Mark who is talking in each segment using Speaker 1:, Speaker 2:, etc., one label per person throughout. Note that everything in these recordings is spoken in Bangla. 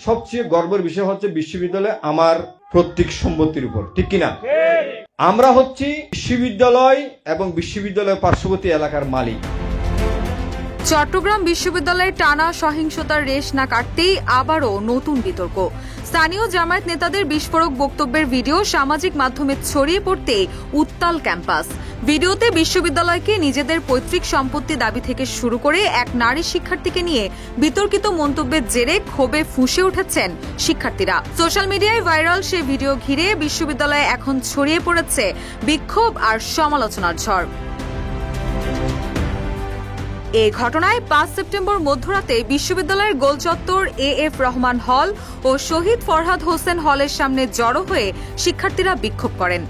Speaker 1: সবচেয়ে গর্বের বিষয় হচ্ছে বিশ্ববিদ্যালয় আমার প্রত্যেক সম্পত্তির উপর, ঠিক কিনা? আমরা হচ্ছি বিশ্ববিদ্যালয় এবং বিশ্ববিদ্যালয়ের পার্শ্ববর্তী এলাকার মালিক।
Speaker 2: চট্টগ্রাম বিশ্ববিদ্যালয়ে টানা সহিংসতার রেশ না কাটতেই আবারও নতুন বিতর্ক। স্থানীয় জামায়াত নেতাদের বিস্ফোরক বক্তব্যের ভিডিও সামাজিক মাধ্যমে ছড়িয়ে পড়তে উত্তাল ক্যাম্পাস। ভিডিওতে বিশ্ববিদ্যালয়কে নিজেদের পৈতৃক সম্পত্তি দাবি থেকে শুরু করে এক নারী শিক্ষার্থীকে নিয়ে বিতর্কিত মন্তব্যের জেরে ক্ষোভে ফুঁসে উঠেছেন শিক্ষার্থীরা। সোশ্যাল মিডিয়ায় ভাইরাল সেই ভিডিও ঘিরে বিশ্ববিদ্যালয়ে এখন ছড়িয়ে পড়েছে বিক্ষোভ আর সমালোচনার ঝড়। এই ঘটনায় 5 সেপ্টেম্বর মধ্যরাতে বিশ্ববিদ্যালয়ের গোলচত্বর AF রহমান হল ও শহীদ ফরহাদ হোসেন হলের সামনে জড়ো হয়ে শিক্ষার্থীরা বিক্ষোভ করেন।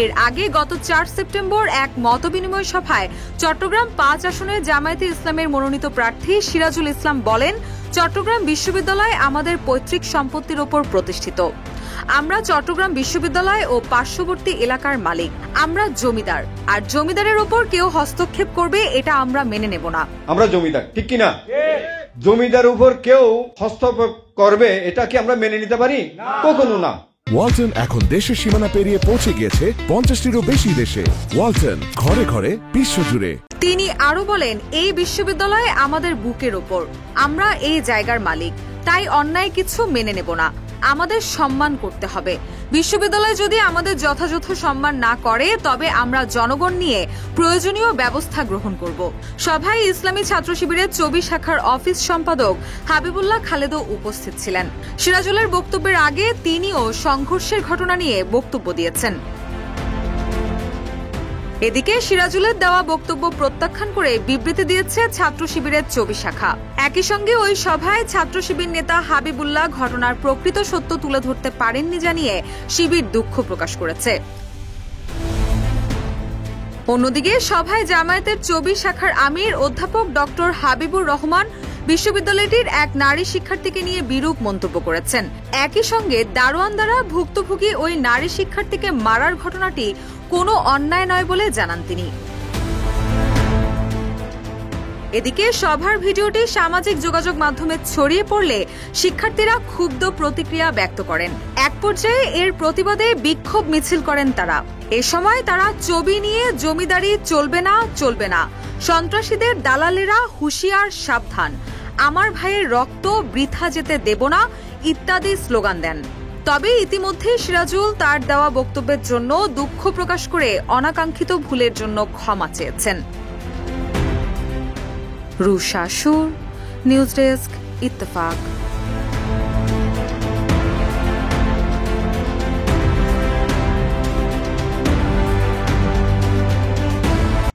Speaker 2: এর আগে গত 4 সেপ্টেম্বর এক মতবিনিময় সভায় চট্টগ্রাম 5 আসনে জামায়াতে ইসলামের মনোনীত প্রার্থী সিরাজুল ইসলাম বলেন, চট্টগ্রাম বিশ্ববিদ্যালয় আমাদের পৈতৃক সম্পত্তির ওপর প্রতিষ্ঠিত। আমরা চট্টগ্রাম বিশ্ববিদ্যালয় ও পার্শ্ববর্তী এলাকার মালিক। আমরা জমিদার, আর জমিদারের ওপর কেউ হস্তক্ষেপ করবে এটা আমরা মেনে নেব না।
Speaker 1: আমরা জমিদার, ঠিক কিনা? জমিদার উপর কেউ হস্তক্ষেপ করবে এটা কি আমরা মেনে নিতে পারি? কখনো না।
Speaker 3: ওয়ালটন এখন দেশের সীমানা পেরিয়ে পৌঁছে গিয়েছে 50টিরও বেশি দেশে। ওয়ালটন, ঘরে ঘরে বিশ্বজুড়ে।
Speaker 2: তিনি আরো বলেন, এই বিশ্ববিদ্যালয় আমাদের বুকের ওপর। আমরা এই জায়গার মালিক, তাই অন্যায় কিছু মেনে নেব না। আমাদের সম্মান করতে হবে। বিশ্ববিদ্যালয় যদি আমাদের যথাযথ সম্মান না করে তবে আমরা জনগণ নিয়ে প্রয়োজনীয় ব্যবস্থা গ্রহণ করব। সভায় ইসলামী ছাত্র শিবিরের চবি শাখার অফিস সম্পাদক হাবিবুল্লাহ খালেদও উপস্থিত ছিলেন। সিরাজুলের বক্তব্যের আগে তিনিও সংঘর্ষের ঘটনা নিয়ে বক্তব্য দিয়েছেন। এদিকে সিরাজুলের দেওয়া বক্তব্য প্রত্যাখ্যান করে বিবৃতি দিয়েছে ছাত্র শিবিরের চবি শাখা। একই সঙ্গে ওই সভায় ছাত্র শিবির নেতা হাবিবুল্লাহ ঘটনার প্রকৃত সত্য তুলে ধরতে পারেননি জানিয়ে শিবির দুঃখ প্রকাশ করেছে। অন্যদিকে সভায় জামায়াতের চবি শাখার আমির অধ্যাপক ডক্টর হাবিবুর রহমান বিশ্ববিদ্যালয়টির এক নারী শিক্ষার্থীকে নিয়ে বিরূপ মন্তব্য করেছেন। একই সঙ্গে দারোয়ান দ্বারা ভুক্তভোগী ওই নারী শিক্ষার্থীকে মারার ঘটনাটি কোনো অন্যায় নয় বলে জানান তিনি। এদিকে সভার ভিডিওটি সামাজিক যোগাযোগ মাধ্যমে ছড়িয়ে পড়লে শিক্ষার্থীরা ক্ষুব্ধ প্রতিক্রিয়া ব্যক্ত করেন। এক পর্যায়ে এর প্রতিবাদে বিক্ষোভ মিছিল করেন তারা। এ সময় তারা ছবি নিয়ে জমিদারি চলবে না, চলবে না, সন্ত্রাসীদের দালালেরা হুঁশিয়ার, সাবধান, আমার ভাইয়ের রক্ত বৃথা যেতে দেব না ইত্যাদি স্লোগান দেন। তবে ইতিমধ্যে সিরাজুল তার দেওয়া বক্তব্যের জন্য দুঃখ প্রকাশ করে অনাকাঙ্ক্ষিত ভুলের জন্য ক্ষমা চেয়েছেন। রুশা সুর, নিউজ ডেস্ক, ইত্তেফাক।